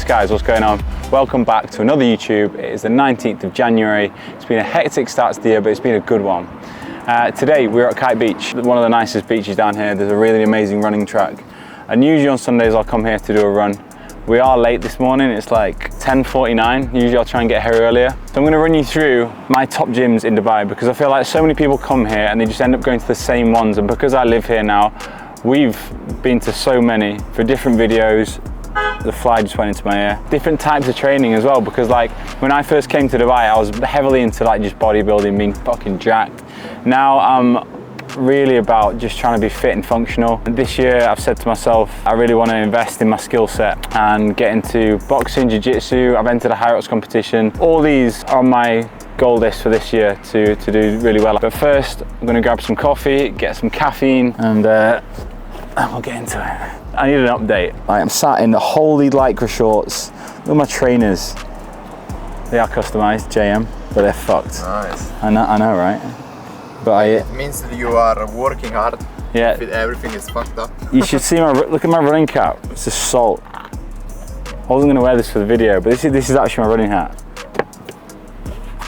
Yes guys, what's going on? Welcome back to another YouTube. It is the 19th of January. It's been a hectic start to the year, but it's been a good one. Today we're at Kite Beach, one of the nicest beaches down here. There's a really amazing running track. And usually on Sundays I'll come here to do a run. We are late this morning, it's like 10:49. Usually I'll try and get here earlier. So I'm gonna run you through my top gyms in Dubai because I feel like so many people come here and they just end up going to the same ones. And because I live here now, we've been to so many for different videos. The fly just went into my ear. Different types of training as well, because like when I first came to Dubai, I was heavily into like just bodybuilding, being fucking jacked. Now I'm really about just trying to be fit and functional. And this year I've said to myself, I really want to invest in my skill set and get into boxing, jiu-jitsu. I've entered a high rocks competition. All these are on my goal list for this year to do really well. But first, I'm gonna grab some coffee, get some caffeine, and we'll get into it. I need an update. I'm sat in the holy lycra shorts. Look at my trainers. They are customized, JM, but they're fucked. Nice. I know, right? But it means that you are working hard. Yeah. Everything is fucked up. You should see look at my running cap. It's just salt. I wasn't gonna wear this for the video, but this is actually my running hat.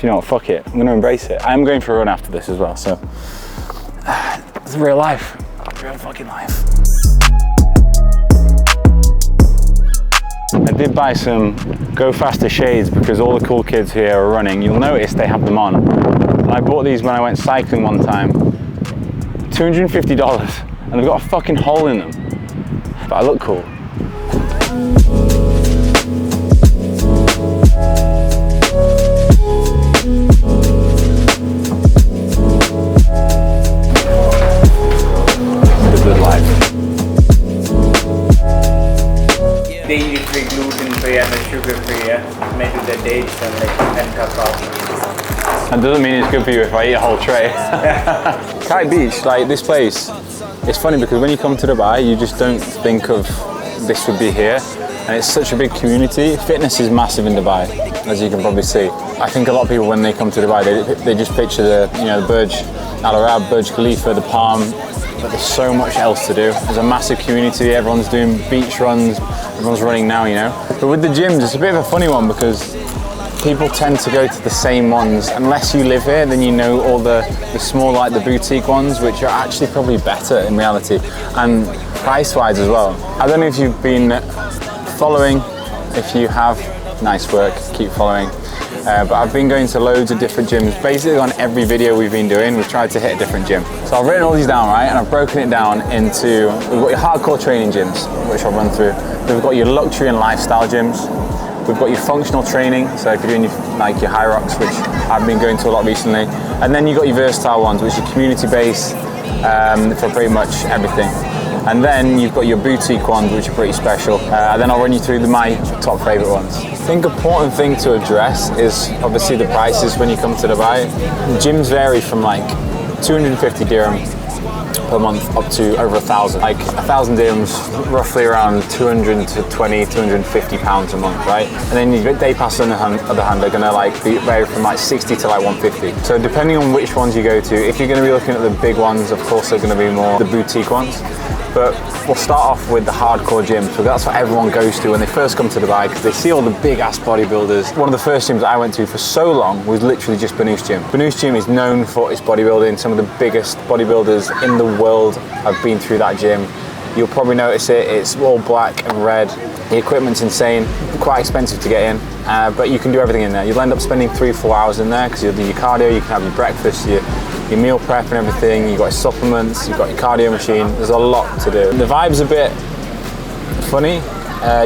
You know what, fuck it. I'm gonna embrace it. I am going for a run after this as well, so. It's real life. Real fucking life. I did buy some Go Faster shades because all the cool kids here are running. You'll notice they have them on. I bought these when I went cycling one time. $250, and they've got a fucking hole in them. But I look cool. The good life. Dairy free, gluten free and sugar free, yeah? Made with the dates and cacao. That doesn't mean it's good for you if I eat a whole tray. Kite Beach, like this place, it's funny because when you come to Dubai, you just don't think of this would be here. And it's such a big community. Fitness is massive in Dubai, as you can probably see. I think a lot of people when they come to Dubai, they just picture the Burj Al Arab, Burj Khalifa, the Palm, but there's so much else to do. There's a massive community, everyone's doing beach runs, everyone's running now, you know. But with the gyms, it's a bit of a funny one because people tend to go to the same ones. Unless you live here, then you know all the small, like the boutique ones, which are actually probably better in reality, and price-wise as well. I don't know if you've been following. If you have, nice work, keep following. But I've been going to loads of different gyms. Basically on every video we've been doing, we've tried to hit a different gym. So I've written all these down, right? And I've broken it down into, we've got your hardcore training gyms, which I'll run through. We've got your luxury and lifestyle gyms. We've got your functional training, so if you're doing your high rocks, which I've been going to a lot recently. And then you've got your versatile ones, which are community-based for pretty much everything. And then you've got your boutique ones, which are pretty special. And then I'll run you through my top favorite ones. I think an important thing to address is obviously the prices when you come to Dubai. Gyms vary from like 250 dirham per month up to over 1,000. Like 1,000 dirhams, roughly around 220, 250 pounds a month, right? And then your day passes on the other hand, they're gonna like vary from like 60 to like 150. So depending on which ones you go to, if you're gonna be looking at the big ones, of course they're gonna be more the boutique ones. But we'll start off with the hardcore gyms, so that's what everyone goes to when they first come to Dubai, because they see all the big ass bodybuilders. One of the first gyms I went to for so long was literally just Banous Gym. Banous Gym is known for its bodybuilding. Some of the biggest bodybuilders in the world have been through that gym. You'll probably notice it, it's all black and red. The equipment's insane, quite expensive to get in, but you can do everything in there. You'll end up spending 3-4 hours in there because you'll do your cardio, you can have your breakfast, your meal prep and everything, you've got your supplements, you've got your cardio machine, there's a lot to do. The vibe's a bit funny.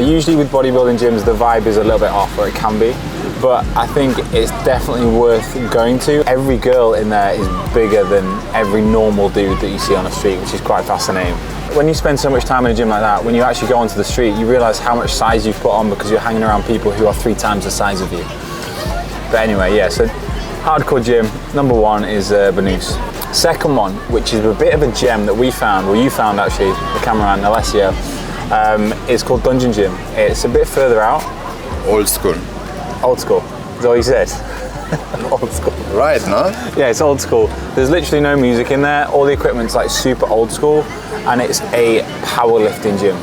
Usually with bodybuilding gyms, the vibe is a little bit off, or it can be, but I think it's definitely worth going to. Every girl in there is bigger than every normal dude that you see on the street, which is quite fascinating. When you spend so much time in a gym like that, when you actually go onto the street, you realize how much size you've put on because you're hanging around people who are 3 times the size of you. But anyway, yeah, so hardcore gym, number 1 is Banous. Second one, which is a bit of a gem that we found, well you found actually, the cameraman Alessio, is called Dungeon Gym. It's a bit further out. Old school. Old school, is that what you said? Old school. Right, no? Yeah, it's old school. There's literally no music in there. All the equipment's like super old school, and it's a powerlifting gym.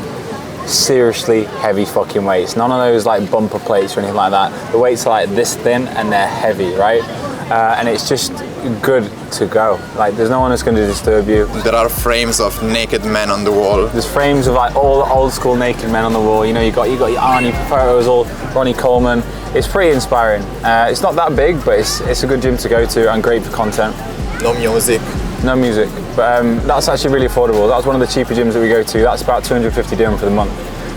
seriously heavy fucking weights. None of those like bumper plates or anything like that. The weights are like this thin and they're heavy, right? And it's just good to go. Like there's no one that's going to disturb you. There are frames of naked men on the wall. There's frames of like all the old school naked men on the wall. You know, you got your Arnie photos, all Ronnie Coleman. It's pretty inspiring. It's not that big, but it's a good gym to go to and great for content. No music. No music, but that's actually really affordable. That's one of the cheaper gyms that we go to. That's about 250 dirham for the month,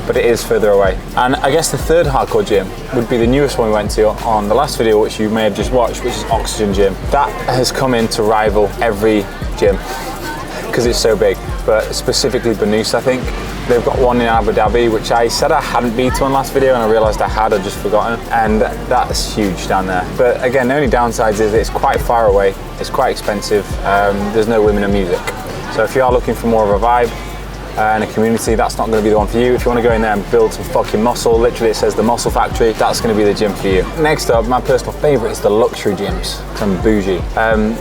but it is further away. And I guess the third hardcore gym would be the newest one we went to on the last video, which you may have just watched, which is Oxygen Gym. That has come in to rival every gym because it's so big, but specifically Banus, I think. They've got one in Abu Dhabi, which I said I hadn't been to on last video, and I realized I had, I'd just forgotten. And that's huge down there. But again, the only downsides is it's quite far away, it's quite expensive, there's no women in music. So if you are looking for more of a vibe and a community, that's not going to be the one for you. If you want to go in there and build some fucking muscle, literally it says the Muscle Factory, that's going to be the gym for you. Next up, my personal favorite is the luxury gyms. Some bougie.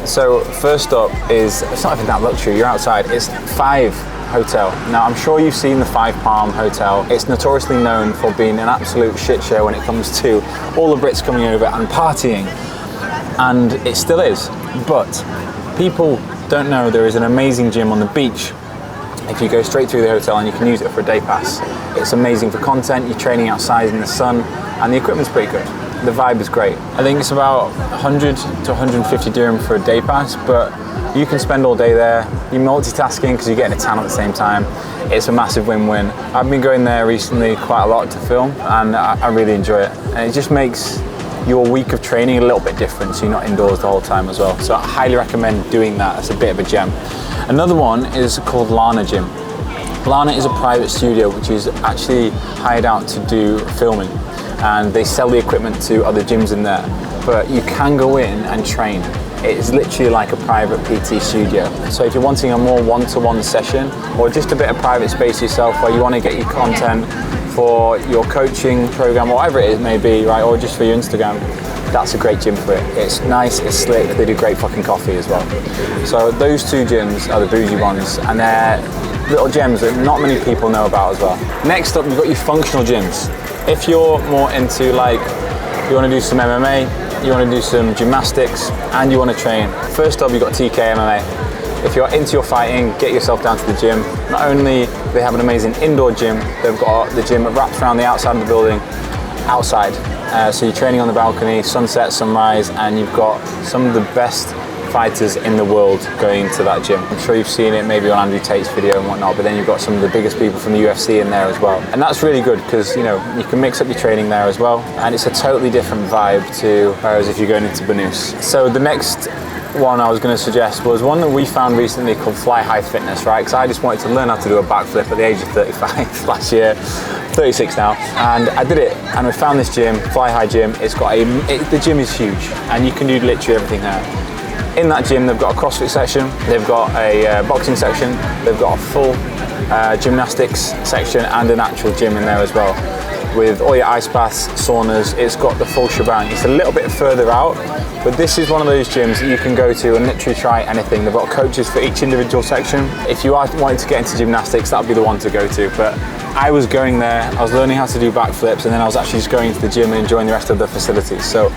So first up is, it's not even that luxury, you're outside, it's 5 Hotel. Now I'm sure you've seen the 5 Palm Hotel. It's notoriously known for being an absolute shit show when it comes to all the Brits coming over and partying, and it still is. But people don't know there is an amazing gym on the beach if you go straight through the hotel, and you can use it for a day pass. It's amazing for content, you're training outside in the sun, and the equipment's pretty good. The vibe is great. I think it's about 100 to 150 dirham for a day pass, but you can spend all day there. You're multitasking because you're getting a tan at the same time. It's a massive win-win. I've been going there recently quite a lot to film, and I really enjoy it. And it just makes your week of training a little bit different, so you're not indoors the whole time as well. So I highly recommend doing that. It's a bit of a gem. Another one is called Lana Gym. Lana is a private studio which is actually hired out to do filming, and they sell the equipment to other gyms in there. But you can go in and train. It's literally like a private PT studio. So if you're wanting a more one-to-one session, or just a bit of private space yourself where you want to get your content for your coaching program, whatever it is may be, right, or just for your Instagram, that's a great gym for it. It's nice, it's slick, they do great fucking coffee as well. So those 2 gyms are the bougie ones, and they're little gems that not many people know about as well. Next up, you've got your functional gyms. If you're more into, like, you want to do some MMA, you want to do some gymnastics, and you want to train, first up you've got TK MMA. If you're into your fighting, get yourself down to the gym. Not only do they have an amazing indoor gym, they've got the gym that wraps around the outside of the building, outside. So you're training on the balcony, sunset, sunrise, and you've got some of the best fighters in the world going to that gym. I'm sure you've seen it maybe on Andrew Tate's video and whatnot, but then you've got some of the biggest people from the UFC in there as well. And that's really good because, you know, you can mix up your training there as well, and it's a totally different vibe to whereas if you're going into Banus. So the next one I was going to suggest was one that we found recently called Fly High Fitness, right? Because I just wanted to learn how to do a backflip at the age of 35 last year, 36 now, and I did it. And we found this gym, Fly High Gym. It's got the gym is huge, and you can do literally everything there. In that gym, they've got a CrossFit section, they've got a boxing section, they've got a full gymnastics section, and an actual gym in there as well, with all your ice baths, saunas. It's got the full shebang. It's a little bit further out, but this is one of those gyms that you can go to and literally try anything. They've got coaches for each individual section. If you are wanting to get into gymnastics, that would be the one to go to. But I was going there, I was learning how to do backflips, and then I was actually just going to the gym and enjoying the rest of the facilities. So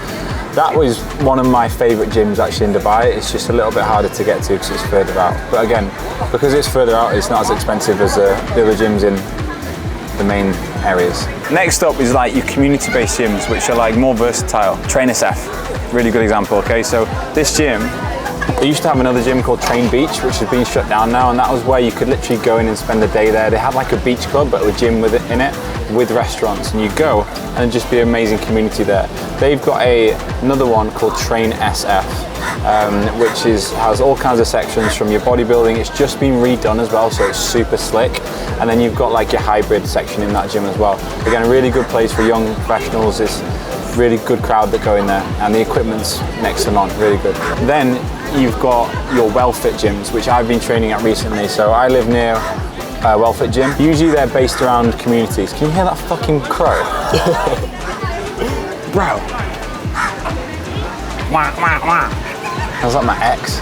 that was one of my favorite gyms actually in Dubai. It's just a little bit harder to get to because it's further out. But again, because it's further out, it's not as expensive as the other gyms in the main areas. Next up is like your community-based gyms, which are like more versatile. Train SF, really good example, okay? So this gym, they used to have another gym called Kite Beach, which has been shut down now, and that was where you could literally go in and spend a day there. They had like a beach club, but a gym with it in it, with restaurants, and you go and it'd just be an amazing community there. They've got another one called Train SF, which has all kinds of sections from your bodybuilding. It's just been redone as well, so it's super slick. And then you've got like your hybrid section in that gym as well. Again, a really good place for young professionals. It's really good crowd that go in there, and the equipment's next to none, really good. Then you've got your WellFit gyms, which I've been training at recently. So I live near WellFit gym. Usually they're based around communities. Can you hear that fucking crow? Bro. How's that, my ex?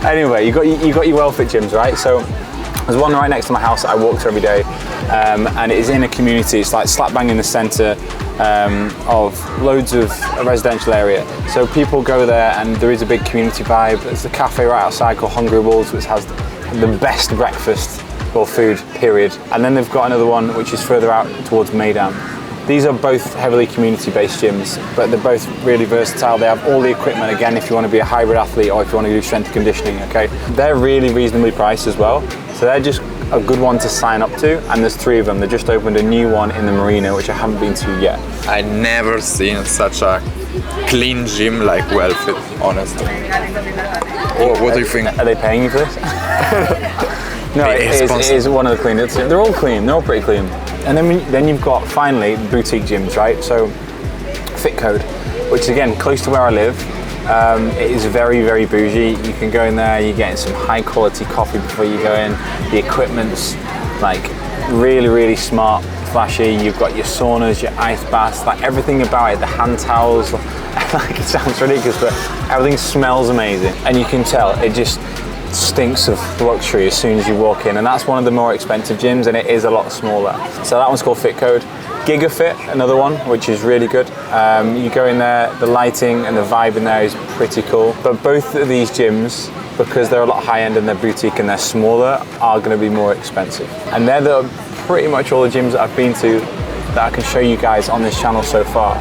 Anyway, you got your WellFit gyms, right? So There's one right next to my house that I walk to every day, and it is in a community. It's like slap bang in the centre of loads of a residential area. So people go there, and there is a big community vibe. There's a cafe right outside called Hungry Wolves, which has the best breakfast or food, period. And then they've got another one which is further out towards Maydam. These are both heavily community-based gyms, but they're both really versatile. They have all the equipment, again, if you want to be a hybrid athlete or if you want to do strength and conditioning, okay? They're really reasonably priced as well. So they're just a good one to sign up to, and there's 3 of them. They just opened a new one in the marina, which I haven't been to yet. I never seen such a clean gym like WellFit, honestly. What do you think? Are they paying you for this? No, it is one of the cleanest. They're all clean, they're all pretty clean. And then you've got, finally, boutique gyms, right? So, Fit Code, which is, again, close to where I live. It is very, very bougie. You can go in there, you're getting some high quality coffee before you go in. The equipment's like really, really smart, flashy. You've got your saunas, your ice baths, like everything about it, the hand towels. Like, it sounds ridiculous, but everything smells amazing. And you can tell, it just stinks of luxury as soon as you walk in, and that's one of the more expensive gyms, and it is a lot smaller. So that one's called Fit Code. GigaFit, another one, which is really good. You go in there, the lighting and the vibe in there is pretty cool. But both of these gyms, because they're a lot high end and they're boutique and they're smaller, are going to be more expensive. And they're pretty much all the gyms that I've been to that I can show you guys on this channel so far,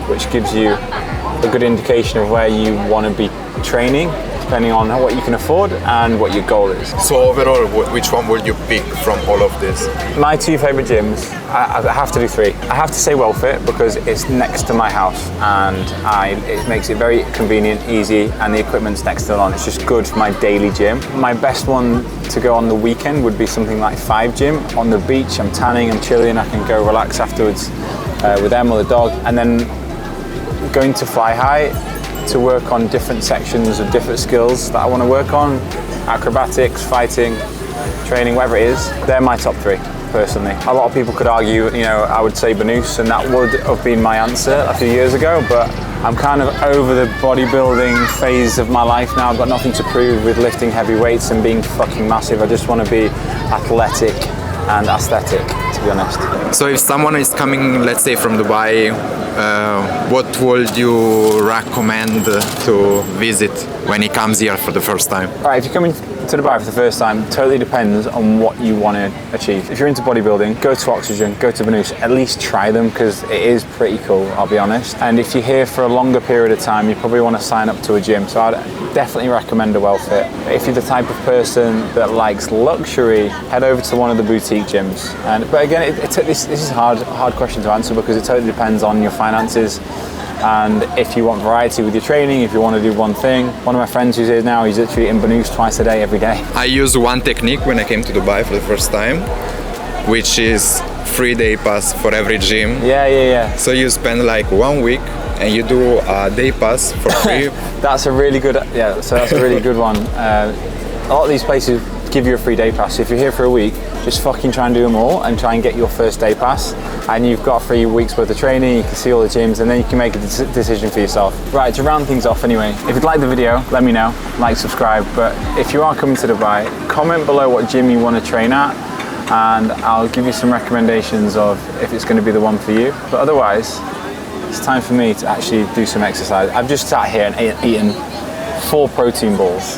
which gives you a good indication of where you want to be training, depending on what you can afford and what your goal is. So overall, which one would you pick from all of this? My 2 favourite gyms, I have to do 3. I have to say WellFit because it's next to my house, and it makes it very convenient, easy, and the equipment's next to the lawn. It's just good for my daily gym. My best one to go on the weekend would be something like 5 Gym. On the beach, I'm tanning, I'm chilling, I can go relax afterwards with them or the dog. And then going to Fly High to work on different sections of different skills that I want to work on, acrobatics, fighting, training, whatever it is. They're my top 3, personally. A lot of people could argue, you know, I would say Banús, and that would have been my answer a few years ago, but I'm kind of over the bodybuilding phase of my life now. I've got nothing to prove with lifting heavy weights and being fucking massive. I just want to be athletic and aesthetic, to be honest. So if someone is coming, let's say from Dubai, what would you recommend to visit when he comes here for the first time? All right, if you're coming to Dubai for the first time, totally depends on what you want to achieve. If you're into bodybuilding, go to Oxygen, go to Banús, at least try them because it is pretty cool, I'll be honest. And if you're here for a longer period of time, you probably want to sign up to a gym. So I'd definitely recommend a WellFit. If you're the type of person that likes luxury, head over to one of the boutique gyms. But again, this is a hard question to answer because it totally depends on your finances. And if you want variety with your training, if you want to do one thing. One of my friends who's here now, he's literally in Banús twice a day, every day. I use one technique when I came to Dubai for the first time, which is 3-day pass for every gym. Yeah. So you spend like 1 week and you do a day pass for free. That's a really good, so that's a really good one. A lot of these places give you a free day pass. If you're here for a week, just fucking try and do them all and try and get your first day pass. And you've got 3 weeks worth of training, you can see all the gyms, and then you can make a decision for yourself. Right, to round things off anyway, if you'd like the video, let me know, like, subscribe. But if you are coming to Dubai, comment below what gym you want to train at, and I'll give you some recommendations of if it's going to be the one for you. But otherwise, it's time for me to actually do some exercise. I've just sat here and eaten 4 protein balls,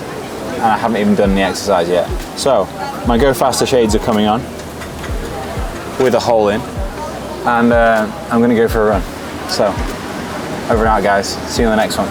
and I haven't even done the exercise yet. So, my Go Faster shades are coming on with a hole in, and I'm gonna go for a run. So, over and out guys, see you in the next one.